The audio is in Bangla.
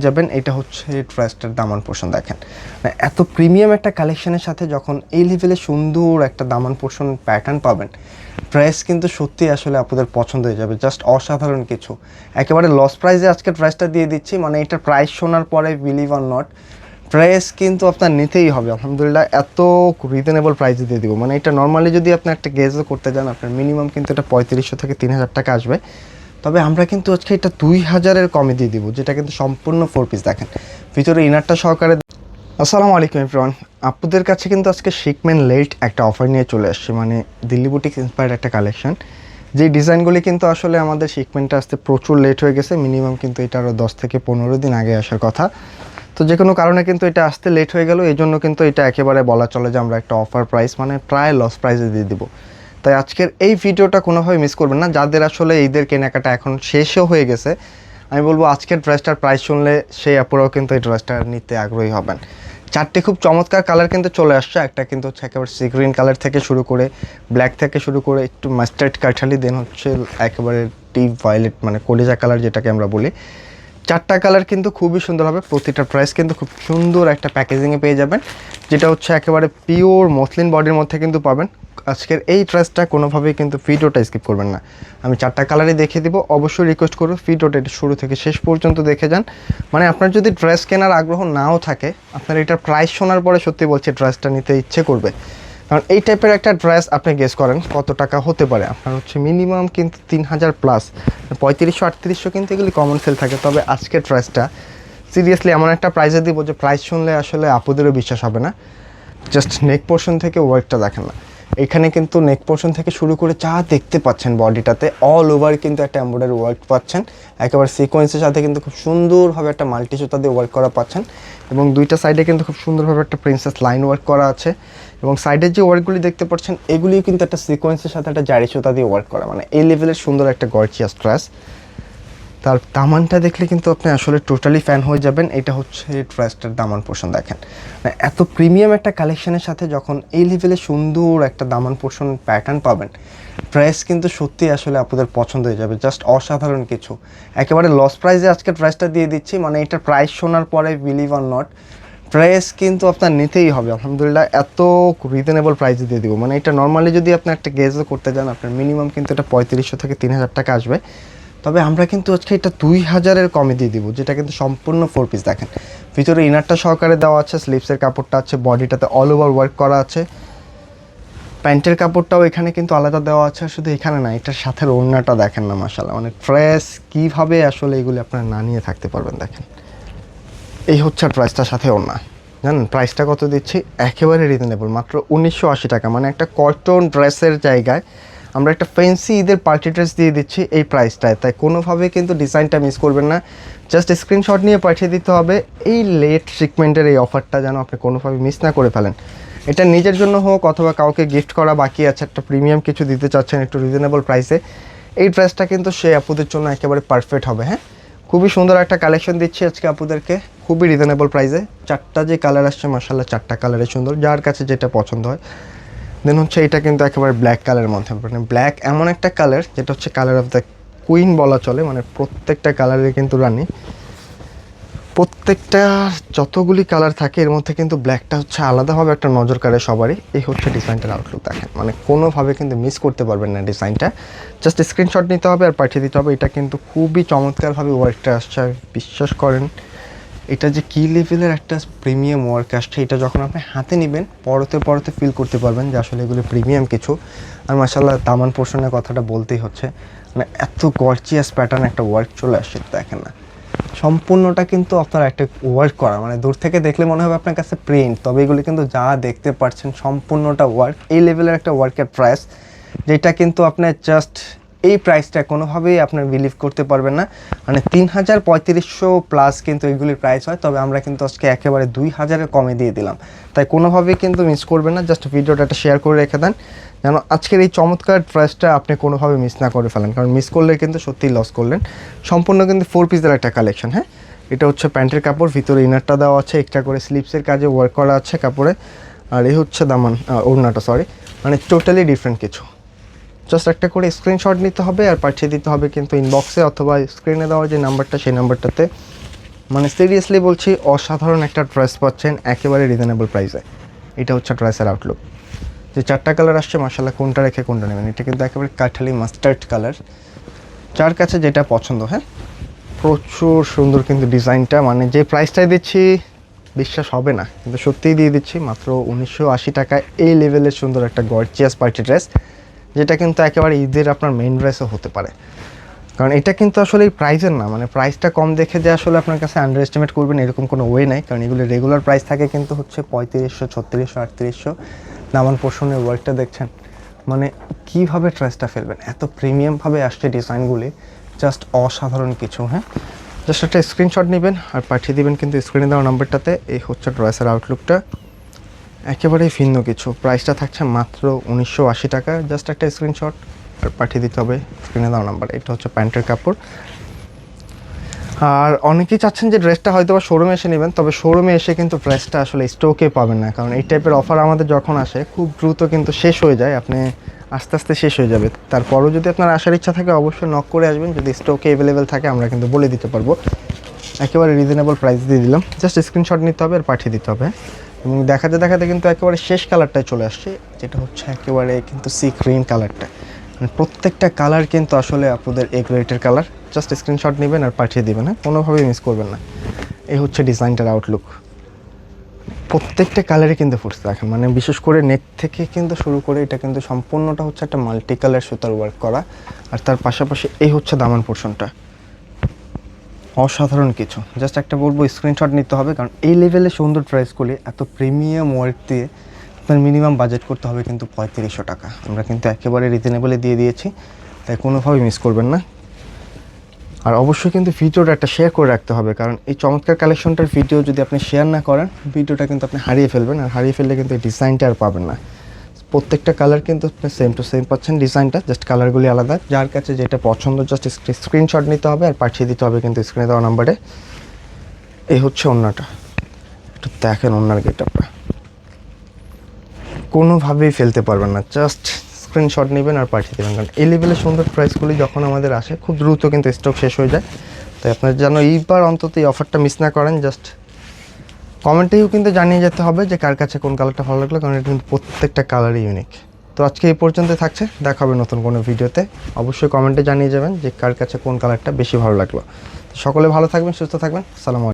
যাবেন এটা হচ্ছে ড্রেসটার দামান পোর্শন দেখেন এত প্রিমিয়াম একটা কালেকশনের সাথে যখন এই লেভেলে সুন্দর একটা দামান পোর্শন প্যাটার্ন পাবেন ড্রেস কিন্তু সত্যি আসলে আপনাদের পছন্দ হয়ে যাবে জাস্ট অসাধারণ কিছু একেবারে লস প্রাইসে আজকে ড্রেসটা দিয়ে দিচ্ছি মানে এটা প্রাইস শোনার পরে বিলিভ অর নট প্রাইস কিন্তু আপনার নিতেই হবে আলহামদুলিল্লাহ এত রিজনেবল প্রাইসে দিয়ে দিব মানে এটা নর্মালি যদি আপনি একটা গেজও করতে যান আপনার মিনিমাম কিন্তু এটা 3500 থেকে 3000 টাকা আসবে তবে আমরা কিন্তু আজকে এটা 2000-এর কমে দিয়ে দিব যেটা কিন্তু সম্পূর্ণ 4 পিস দেখেন ভিতরে ইনারটা সহকারে। আসসালামু আলাইকুম এভরিওয়ান, আপনাদের কাছে কিন্তু আজকে শিকমেন লেট একটা অফার নিয়ে চলে আসছে মানে দিল্লি বুটিক ইন্সপায়ার্ড একটা কালেকশন যে ডিজাইনগুলি কিন্তু আসলে আমাদের শিকমেন্টটা আসতে প্রচুর লেট হয়ে গেছে মিনিমাম কিন্তু এটা আরও 10 থেকে 15 দিন আগে আসার কথা তো যে কোনো কারণে কিন্তু এটা আসতে লেট হয়ে গেল এই জন্য কিন্তু এটা একেবারে বলা চলে যে আমরা একটা অফার প্রাইস মানে প্রায় লস প্রাইসে দিয়ে দিব তাই আজকের এই ভিডিওটা কোনোভাবে মিস করবেন না যাদের আসলে ঈদের কেনাকাটা এখন শেষও হয়ে গেছে আমি বলবো আজকের ড্রেসটার প্রাইস শুনলে সেই আপুরাও কিন্তু এই ড্রেসটা নিতে আগ্রহী হবেন। চারটে খুব চমৎকার কালার কিন্তু চলে আসছে একটা কিন্তু হচ্ছে একেবারে সি গ্রিন কালার থেকে শুরু করে ব্ল্যাক থেকে শুরু করে একটু মাস্টার্ড কাঠালি দেন হচ্ছে একেবারে ডিপ ভায়োলেট মানে কলিজা কালার যেটাকে আমরা বলি চারটা কালার কিন্তু খুবই সুন্দর হবে প্রতিটা প্রাইস কিন্তু খুব সুন্দর একটা প্যাকেজিংয়ে পেয়ে যাবেন যেটা হচ্ছে একেবারে পিওর মসলিন বডির মধ্যে কিন্তু পাবেন। আজকের এই ড্রেসটা কোনোভাবেই কিন্তু ভিডিওটা স্কিপ করবেন না আমি চারটা কালারই দেখিয়ে দিব অবশ্যই রিকোয়েস্ট করব ভিডিওটা শুরু থেকে শেষ পর্যন্ত দেখে যান মানে আপনার যদি ড্রেস কেনার আগ্রহ নাও থাকে আপনার এটার প্রাইস শোনার পরে সত্যি বলছি ড্রেসটা নিতে ইচ্ছে করবে কারণ এই টাইপের একটা ড্রেস আপনি গেস করেন কত টাকা হতে পারে আপনার হচ্ছে মিনিমাম কিন্তু 3000 প্লাস 3500-3800 কিন্তু এগুলি কমন সেল থাকে তবে আজকের ড্রেসটা সিরিয়াসলি এমন একটা প্রাইসে দিব যে প্রাইস শুনলে আসলে আপুদেরও বিশ্বাস হবে না জাস্ট নেক পোর্শন থেকে ওয়ার্কটা দেখেন না এখানে কিন্তু নেক পোর্শন থেকে শুরু করে যা দেখতে পাচ্ছেন বডিটাতে অল ওভার কিন্তু একটা এমব্রয়ডারি ওয়ার্ক পাচ্ছেন একেবারে সিকোয়েন্সের সাথে কিন্তু খুব সুন্দরভাবে একটা মাল্টি সুতা দিয়ে ওয়ার্ক করা পাচ্ছেন এবং দুইটা সাইডে কিন্তু খুব সুন্দরভাবে একটা প্রিন্সেস লাইন ওয়ার্ক করা আছে এবং সাইডের যে ওয়ার্কগুলি দেখতে পাচ্ছেন এগুলিও কিন্তু একটা সিকোয়েন্সের সাথে একটা জারি সুতা দিয়ে ওয়ার্ক করা মানে এই লেভেলের সুন্দর একটা গর্জিয়াস ড্রেস তার দামানটা দেখলে কিন্তু আপনি আসলে টোটালি ফ্যান হয়ে যাবেন এটা হচ্ছে ড্রেসটার দামান পোর্শন দেখেন এত প্রিমিয়াম একটা কালেকশনের সাথে যখন এই লেভেলে সুন্দর একটা দামান পোর্শন প্যাটার্ন পাবেন ড্রেস কিন্তু সত্যি আসলে আপনাদের পছন্দ হয়ে যাবে জাস্ট অসাধারণ কিছু একেবারে লস প্রাইসে আজকে ড্রেসটা দিয়ে দিচ্ছি মানে এটার প্রাইস শোনার পরে বিলিভ অর নট প্রাইস কিন্তু আপনার নিতেই হবে আলহামদুলিল্লাহ এত রিজনেবল প্রাইসে দিয়ে দিব মানে এটা নর্মালি যদি আপনি একটা গেজও করতে যান আপনার মিনিমাম কিন্তু এটা 3500 থেকে 3000 টাকা আসবে তবে আমরা কিন্তু আজকে এটা 2000-এর কমে দিয়ে দিব যেটা কিন্তু সম্পূর্ণ 4 পিস দেখেন ভিতরে ইনারটা সহকারে দেওয়া আছে স্লিভসের কাপড়টা আছে বডিটাতে অল ওভার ওয়ার্ক করা আছে প্যান্টের কাপড়টাও এখানে কিন্তু আলাদা দেওয়া আছে শুধু এখানে না এটার সাথে ওড়নাটা দেখেন না মাশাআল্লাহ অনেক ফ্রেশ কীভাবে আসলে এগুলি আপনারা না নিয়ে থাকতে পারবেন দেখেন এই হচ্ছে প্রাইসটার সাথে ওড়না জানেন প্রাইসটা কত দিচ্ছি একেবারে রিজনেবল মাত্র 1980 টাকা মানে একটা কটন ড্রেসের জায়গায় আমরা একটা ফ্যান্সি ঈদের পার্টি ড্রেস দিয়ে দিচ্ছি এই প্রাইসটায় তাই কোনোভাবে কিন্তু ডিজাইনটা মিস করবেন না জাস্ট স্ক্রিনশট নিয়ে পাঠিয়ে দিতে হবে এই লেট শিকমেন্টের এই অফারটা যেন আপনি কোনোভাবে মিস না করে ফেলেন এটা নিজের জন্য হোক অথবা কাউকে গিফট করা বাকি আছে একটা প্রিমিয়াম কিছু দিতে চাচ্ছেন একটু রিজনেবল প্রাইসে এই ড্রেসটা কিন্তু সেই আপুদের জন্য একেবারে পারফেক্ট হবে। হ্যাঁ খুবই সুন্দর একটা কালেকশন দিচ্ছি আজকে আপুদেরকে খুবই রিজনেবল প্রাইসে চারটা যে কালার আসছে মাশাআল্লাহ চারটা কালারে সুন্দর যার কাছে যেটা পছন্দ হয় দেন হচ্ছে এটা কিন্তু একেবারে ব্ল্যাক কালারের মধ্যে মানে ব্ল্যাক এমন একটা কালার যেটা হচ্ছে কালার অফ দ্য কুইন বলা চলে মানে প্রত্যেকটা কালারে কিন্তু রানী প্রত্যেকটা যতগুলি কালার থাকে এর মধ্যে কিন্তু ব্ল্যাকটা হচ্ছে আলাদাভাবে একটা নজর কাড়ে সবারই এই হচ্ছে ডিজাইনটার আউটলুক দেখেন মানে কোনোভাবে কিন্তু মিস করতে পারবেন না ডিজাইনটা জাস্ট স্ক্রিনশট নিতে হবে আর পাঠিয়ে দিতে হবে এটা কিন্তু খুবই চমৎকারভাবে ওয়ার্কটা আসছে বিশ্বাস করেন এটা যে কী লেভেলের একটা প্রিমিয়াম ওয়ার্ক আসছে এটা যখন আপনি হাতে নেবেন পরতে ফিল করতে পারবেন যে আসলে এগুলো প্রিমিয়াম কিছু আর মাশাআল্লাহ দামান পোর্শনের কথাটা বলতেই হচ্ছে মানে এত গর্জিয়াস প্যাটার্ন একটা ওয়ার্ক চলে আসছে দেখেন না সম্পূর্ণটা কিন্তু আপনার একটা ওয়ার্ক করা মানে দূর থেকে দেখলে মনে হবে আপনার কাছে প্রিন্ট তবে এগুলো কিন্তু যা দেখতে পাচ্ছেন সম্পূর্ণটা ওয়ার্ক এই লেভেলের একটা ওয়ার্কের প্রাইস যেটা কিন্তু আপনার জাস্ট এই প্রাইসটা কোনোভাবেই আপনার বিলিভ করতে পারবেন না মানে 3500 প্লাস কিন্তু এগুলির প্রাইস হয় তবে আমরা কিন্তু আজকে একেবারে 2000-এর কমে দিয়ে দিলাম তাই কোনোভাবেই কিন্তু মিস করবেন না জাস্ট ভিডিওটা একটা শেয়ার করে রেখে দেন যেন আজকের এই চমৎকার প্রাইসটা আপনি কোনোভাবে মিস না করে ফেলেন কারণ মিস করলে কিন্তু সত্যিই লস করলেন সম্পূর্ণ কিন্তু 4 পিসের একটা কালেকশন। হ্যাঁ এটা হচ্ছে প্যান্টের কাপড় ভিতরে ইনারটা দেওয়া আছে একটা করে স্লিভসের কাজে ওয়ার্ক করা আছে কাপড়ে আর এই হচ্ছে দামান ওড়নাটা সরি মানে টোটালি ডিফারেন্ট কিছু জাস্ট একটা করে স্ক্রিনশট নিতে হবে আর পাঠিয়ে দিতে হবে কিন্তু ইনবক্সে অথবা স্ক্রিনে দেওয়া যে নাম্বারটা সেই নাম্বারটাতে মানে সিরিয়াসলি বলছি, অসাধারণ একটা ড্রেস পাচ্ছেন একেবারে রিজনেবল প্রাইসে। এটা হচ্ছে ড্রেসের আউটলুক। যে 4টা কালার আসছে, মাশাআল্লাহ কোনটা রেখে কোনটা নেবেন। এটা কিন্তু একেবারে কাঠালি মাস্টার্ড কালার, যার কাছে যেটা পছন্দ। হ্যাঁ, প্রচুর সুন্দর কিন্তু ডিজাইনটা, মানে যে প্রাইসটাই দিচ্ছি বিশ্বাস হবে না, কিন্তু সত্যিই দিয়ে দিচ্ছি মাত্র 1980 টাকায় এই লেভেলের সুন্দর একটা গর্জিয়াস পার্টি ড্রেস, যেটা কিন্তু একেবারে ঈদের আপনার মেইন ড্রেসও হতে পারে। কারণ এটা কিন্তু আসলে এই প্রাইসের না, মানে প্রাইসটা কম দেখে যে আসলে আপনার কাছে আন্ডার এস্টিমেট করবেন এরকম কোনো ওয়ে নাই। কারণ এগুলো রেগুলার প্রাইস থাকে কিন্তু হচ্ছে 3500, 3600, 3800। দামান পোর্শনের ওয়ার্কটা দেখছেন, মানে কীভাবে ড্রেসটা ফেলবেন, এত প্রিমিয়ামভাবে আসছে ডিজাইনগুলি, জাস্ট অসাধারণ কিছু। হ্যাঁ, জাস্ট একটা স্ক্রিনশট নেবেন আর পাঠিয়ে দিবেন কিন্তু স্ক্রিনে দেওয়া নাম্বারটাতে। এই হচ্ছে ড্রেসের আউটলুকটা, একেবারেই ভিন্ন কিছু। প্রাইসটা থাকছে মাত্র 1980 টাকা। জাস্ট একটা স্ক্রিনশট আর পাঠিয়ে দিতে হবে স্ক্রিনে দেওয়া নাম্বার। এটা হচ্ছে প্যান্টের কাপড়। আর অনেকেই চাচ্ছেন যে ড্রেসটা হয়তো বা শোরুমে এসে নেবেন, তবে শোরুমে এসে কিন্তু ড্রেসটা আসলে স্টকে পাবেন না, কারণ এই টাইপের অফার আমাদের যখন আসে খুব দ্রুত কিন্তু শেষ হয়ে যায়, আপনি আস্তে আস্তে শেষ হয়ে যাবে। তারপরও যদি আপনার আসার ইচ্ছা থাকে অবশ্যই নক করে আসবেন, যদি স্টকে অ্যাভেলেবেল থাকে আমরা কিন্তু বলে দিতে পারবো। একেবারে রিজনেবল প্রাইস দিয়ে দিলাম, জাস্ট স্ক্রিনশট নিতে হবে আর পাঠিয়ে দিতে হবে। এবং দেখাতে দেখাতে কিন্তু একেবারে শেষ কালারটায় চলে আসছে, যেটা হচ্ছে একেবারে কিন্তু সি গ্রিন কালারটা। মানে প্রত্যেকটা কালার কিন্তু আসলে আপনাদের এ গ্রেডের কালার। জাস্ট স্ক্রিনশট নেবেন আর পাঠিয়ে দেবেন, হ্যাঁ, কোনোভাবেই মিস করবেন না। এই হচ্ছে ডিজাইনটার আউটলুক। প্রত্যেকটা কালারে কিন্তু ফুটছে দেখেন, মানে বিশেষ করে নেক থেকে কিন্তু শুরু করে এটা কিন্তু সম্পূর্ণটা হচ্ছে একটা মাল্টি কালার সুতার ওয়ার্ক করা। আর তার পাশাপাশি এই হচ্ছে দামান পোর্শনটা, অসাধারণ কিছু। জাস্ট একটা বলবো স্ক্রিনশট নিতে হবে, কারণ এই লেভেলে সুন্দর প্রাইসগুলি এত প্রিমিয়াম ওয়ার্ক দিয়ে আপনার মিনিমাম বাজেট করতে হবে কিন্তু 3500 টাকা। আমরা কিন্তু একেবারে রিজনেবলে দিয়ে দিয়েছি, তাই কোনোভাবেই মিস করবেন না। আর অবশ্যই কিন্তু ভিডিওটা একটা শেয়ার করে রাখতে হবে, কারণ এই চমৎকার কালেকশনটার ভিডিও যদি আপনি শেয়ার না করেন ভিডিওটা কিন্তু আপনি হারিয়ে ফেলবেন, আর হারিয়ে ফেললে কিন্তু এই ডিজাইনটা আর পাবেন না। প্রত্যেকটা কালার কিন্তু আপনি সেম টু সেম পাচ্ছেন ডিজাইনটা, জাস্ট কালারগুলি আলাদা। যার কাছে যেটা পছন্দ জাস্ট স্ক্রিনশট নিতে হবে আর পাঠিয়ে দিতে হবে কিন্তু স্ক্রিনে দেওয়া নাম্বারে। এই হচ্ছে ওড়নাটা, একটু দেখেন ওড়নার গেটআপটা, কোনোভাবেই ফেলতে পারবেন না। জাস্ট স্ক্রিনশট নেবেন আর পাঠিয়ে দেবেন, কারণ এই লেভেলের সুন্দর প্রাইসগুলি যখন আমাদের আসে খুব দ্রুত কিন্তু স্টক শেষ হয়ে যায়। তাই আপনার যেন এইবার অন্তত এই অফারটা মিস না করেন। জাস্ট কমেন্টেও কিন্তু জানিয়ে যেতে হবে যে কার কাছে কোন কালারটা ভালো লাগলো, কারণ এটা কিন্তু প্রত্যেকটা কালারই ইউনিক। তো আজকে এই পর্যন্ত থাকছে, দেখা হবে নতুন কোনো ভিডিওতে। অবশ্যই কমেন্টে জানিয়ে যাবেন যে কার কাছে কোন কালারটা বেশি ভালো লাগলো। সকলে ভালো থাকবেন, সুস্থ থাকবেন, সালাম আলাইকুম।